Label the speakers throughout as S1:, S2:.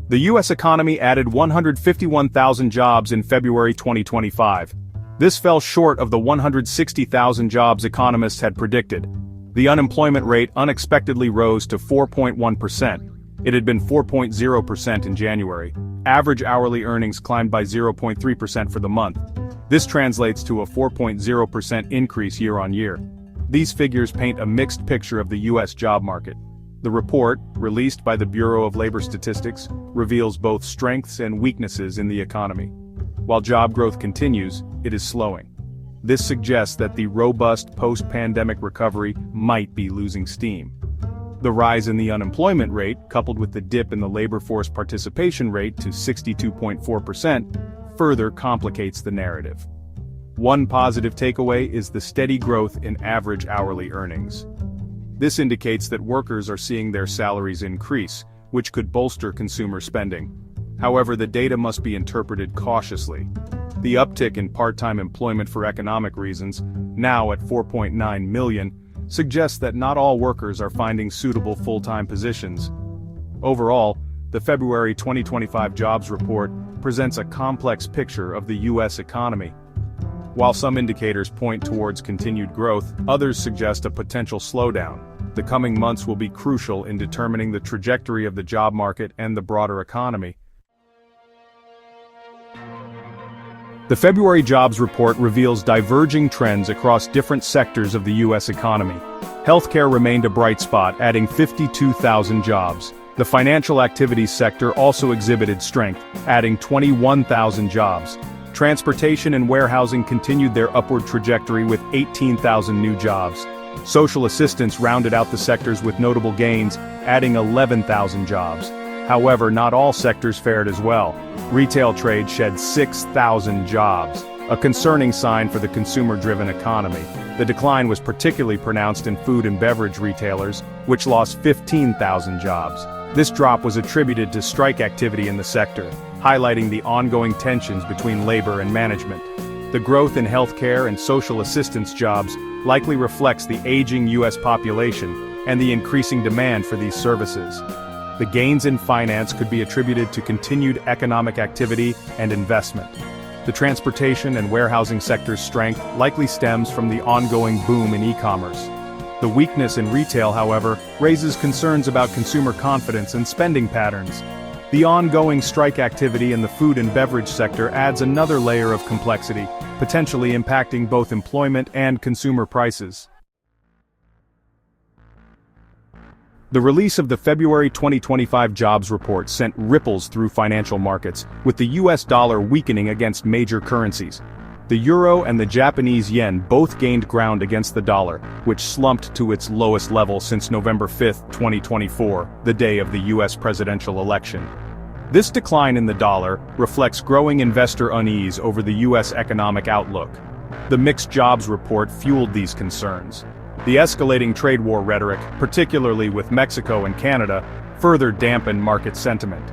S1: The U.S. economy added 151,000 jobs in February 2025. This fell short of the 160,000 jobs economists had predicted. The unemployment rate unexpectedly rose to 4.1%. It had been 4.0% in January. Average hourly earnings climbed by 0.3% for the month. This translates to a 4.0% increase year-on-year. These figures paint a mixed picture of the U.S. job market. The report, released by the Bureau of Labor Statistics, reveals both strengths and weaknesses in the economy. While job growth continues, it is slowing. This suggests that the robust post-pandemic recovery might be losing steam. The rise in the unemployment rate, coupled with the dip in the labor force participation rate to 62.4%, further complicates the narrative. One positive takeaway is the steady growth in average hourly earnings. This indicates that workers are seeing their salaries increase, which could bolster consumer spending. However, the data must be interpreted cautiously. The uptick in part-time employment for economic reasons, now at 4.9 million, suggests that not all workers are finding suitable full-time positions. Overall, the February 2025 jobs report presents a complex picture of the U.S. economy. While some indicators point towards continued growth, others suggest a potential slowdown. The coming months will be crucial in determining the trajectory of the job market and the broader economy. The February jobs report reveals diverging trends across different sectors of the U.S. economy. Healthcare remained a bright spot, adding 52,000 jobs. The financial activities sector also exhibited strength, adding 21,000 jobs. Transportation and warehousing continued their upward trajectory with 18,000 new jobs. Social assistance rounded out the sectors with notable gains, adding 11,000 jobs. However, not all sectors fared as well. Retail trade shed 6,000 jobs, a concerning sign for the consumer-driven economy. The decline was particularly pronounced in food and beverage retailers, which lost 15,000 jobs. This drop was attributed to strike activity in the sector, highlighting the ongoing tensions between labor and management. The growth in healthcare and social assistance jobs likely reflects the aging U.S. population and the increasing demand for these services. The gains in finance could be attributed to continued economic activity and investment. The transportation and warehousing sector's strength likely stems from the ongoing boom in e-commerce. The weakness in retail, however, raises concerns about consumer confidence and spending patterns. The ongoing strike activity in the food and beverage sector adds another layer of complexity, potentially impacting both employment and consumer prices. The release of the February 2025 jobs report sent ripples through financial markets, with the US dollar weakening against major currencies. The euro and the Japanese yen both gained ground against the dollar, which slumped to its lowest level since November 5, 2024, the day of the US presidential election. This decline in the dollar reflects growing investor unease over the US economic outlook. The mixed jobs report fueled these concerns. The escalating trade war rhetoric, particularly with Mexico and Canada, further dampened market sentiment.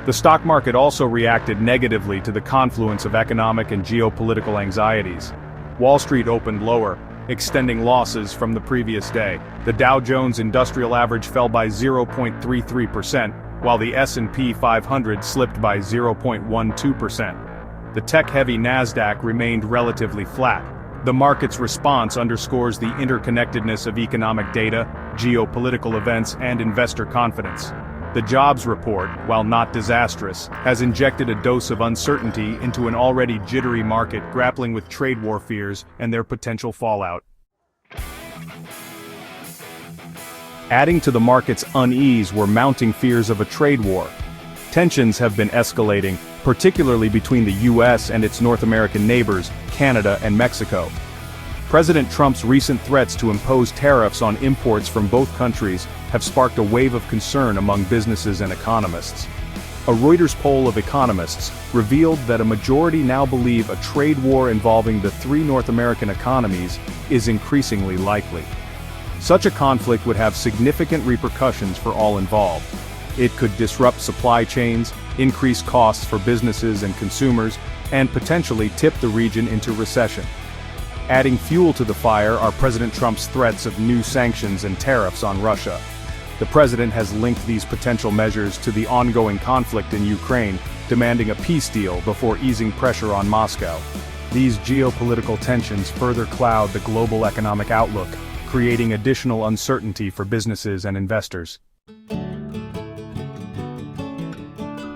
S1: The stock market also reacted negatively to the confluence of economic and geopolitical anxieties. Wall Street opened lower, extending losses from the previous day. The Dow Jones Industrial Average fell by 0.33%, while the S&P 500 slipped by 0.12%. The tech-heavy Nasdaq remained relatively flat. The market's response underscores the interconnectedness of economic data, geopolitical events, and investor confidence. The jobs report, while not disastrous, has injected a dose of uncertainty into an already jittery market grappling with trade war fears and their potential fallout. Adding to the market's unease were mounting fears of a trade war. Tensions have been escalating, particularly between the U.S. and its North American neighbors, Canada and Mexico. President Trump's recent threats to impose tariffs on imports from both countries have sparked a wave of concern among businesses and economists. A Reuters poll of economists revealed that a majority now believe a trade war involving the three North American economies is increasingly likely. Such a conflict would have significant repercussions for all involved. It could disrupt supply chains, increase costs for businesses and consumers, and potentially tip the region into recession. Adding fuel to the fire are President Trump's threats of new sanctions and tariffs on Russia. The president has linked these potential measures to the ongoing conflict in Ukraine, demanding a peace deal before easing pressure on Moscow. These geopolitical tensions further cloud the global economic outlook, creating additional uncertainty for businesses and investors.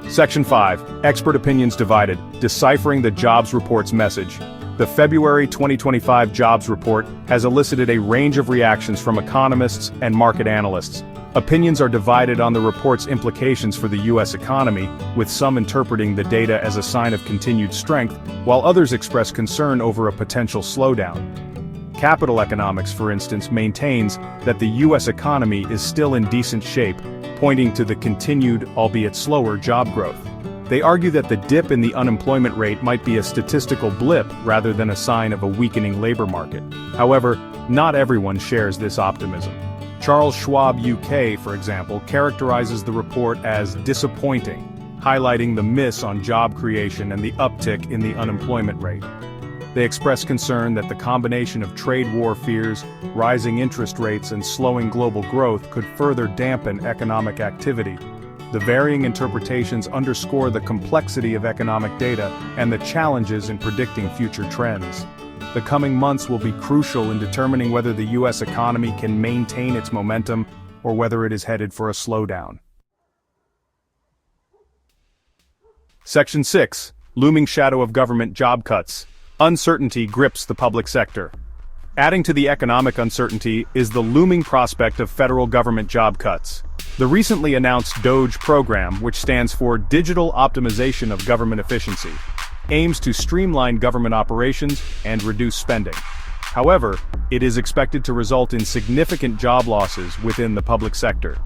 S1: Section 5. Expert opinions divided. Deciphering the jobs report's message. The February 2025 jobs report has elicited a range of reactions from economists and market analysts. Opinions are divided on the report's implications for the U.S. economy, with some interpreting the data as a sign of continued strength, while others express concern over a potential slowdown. Capital Economics, for instance, maintains that the U.S. economy is still in decent shape, pointing to the continued, albeit slower, job growth. They argue that the dip in the unemployment rate might be a statistical blip rather than a sign of a weakening labor market. However, not everyone shares this optimism. Charles Schwab UK, for example, characterizes the report as disappointing, highlighting the miss on job creation and the uptick in the unemployment rate. They express concern that the combination of trade war fears, rising interest rates, and slowing global growth could further dampen economic activity. The varying interpretations underscore the complexity of economic data and the challenges in predicting future trends. The coming months will be crucial in determining whether the U.S. economy can maintain its momentum or whether it is headed for a slowdown. Section 6. Looming shadow of government job cuts. Uncertainty grips the public sector. Adding to the economic uncertainty is the looming prospect of federal government job cuts. The recently announced DOGE program, which stands for Digital Optimization of Government Efficiency, aims to streamline government operations and reduce spending. However, it is expected to result in significant job losses within the public sector.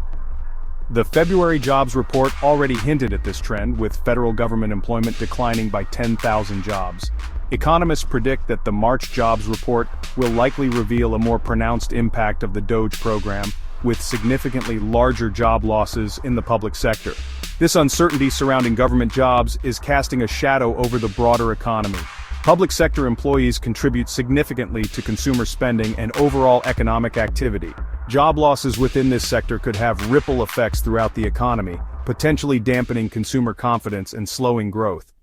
S1: The February jobs report already hinted at this trend, with federal government employment declining by 10,000 jobs. Economists predict that the March jobs report will likely reveal a more pronounced impact of the DOGE program, with significantly larger job losses in the public sector. This uncertainty surrounding government jobs is casting a shadow over the broader economy. Public sector employees contribute significantly to consumer spending and overall economic activity. Job losses within this sector could have ripple effects throughout the economy, potentially dampening consumer confidence and slowing growth.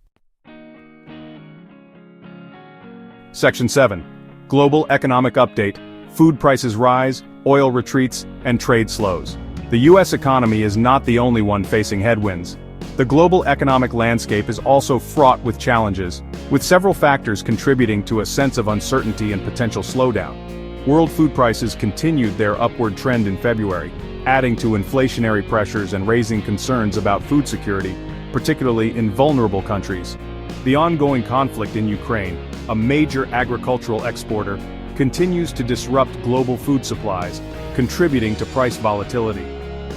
S1: Section 7. Global Economic Update. Food prices rise, oil retreats, and trade slows. The U.S. economy is not the only one facing headwinds. The global economic landscape is also fraught with challenges, with several factors contributing to a sense of uncertainty and potential slowdown. World food prices continued their upward trend in February, adding to inflationary pressures and raising concerns about food security, particularly in vulnerable countries. The ongoing conflict in Ukraine, a major agricultural exporter, continues to disrupt global food supplies, contributing to price volatility.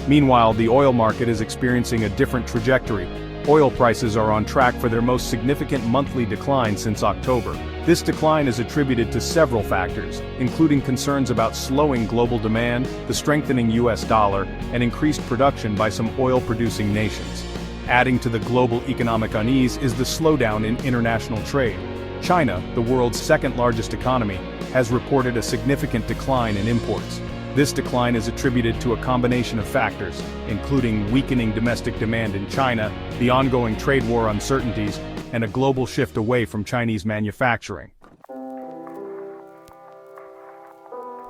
S1: Meanwhile, the oil market is experiencing a different trajectory. Oil prices are on track for their most significant monthly decline since October. This decline is attributed to several factors, including concerns about slowing global demand, the strengthening U.S. dollar, and increased production by some oil-producing nations. Adding to the global economic unease is the slowdown in international trade. China, the world's second-largest economy, has reported a significant decline in imports. This decline is attributed to a combination of factors, including weakening domestic demand in China, the ongoing trade war uncertainties, and a global shift away from Chinese manufacturing.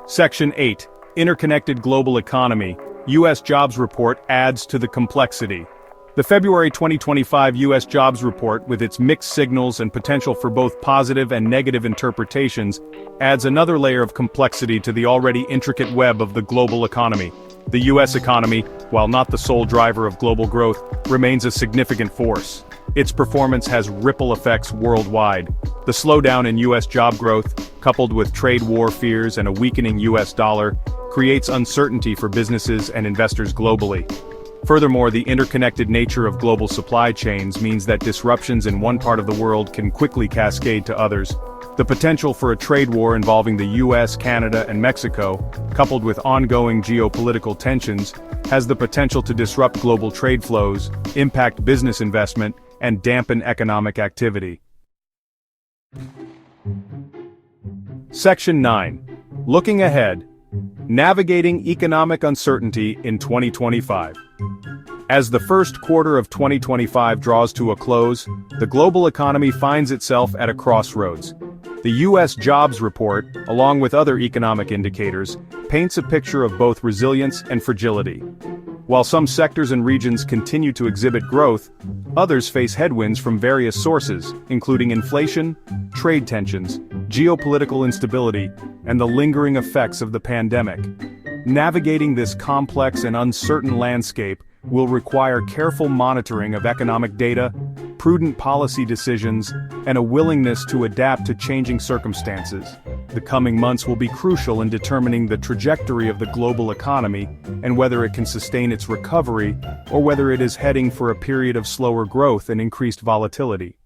S1: Section 8. Interconnected Global Economy. U.S. Jobs Report adds to the complexity. The February 2025 U.S. Jobs Report, with its mixed signals and potential for both positive and negative interpretations, adds another layer of complexity to the already intricate web of the global economy. The U.S. economy, while not the sole driver of global growth, remains a significant force. Its performance has ripple effects worldwide. The slowdown in U.S. job growth, coupled with trade war fears and a weakening U.S. dollar, creates uncertainty for businesses and investors globally. Furthermore, the interconnected nature of global supply chains means that disruptions in one part of the world can quickly cascade to others. The potential for a trade war involving the US, Canada, and Mexico, coupled with ongoing geopolitical tensions, has the potential to disrupt global trade flows, impact business investment, and dampen economic activity. Section 9. Looking ahead. Navigating economic uncertainty in 2025. As the first quarter of 2025 draws to a close, the global economy finds itself at a crossroads. The U.S. jobs report, along with other economic indicators, paints a picture of both resilience and fragility. While some sectors and regions continue to exhibit growth, others face headwinds from various sources, including inflation, trade tensions, geopolitical instability, and the lingering effects of the pandemic. Navigating this complex and uncertain landscape will require careful monitoring of economic data, prudent policy decisions, and a willingness to adapt to changing circumstances. The coming months will be crucial in determining the trajectory of the global economy and whether it can sustain its recovery or whether it is heading for a period of slower growth and increased volatility.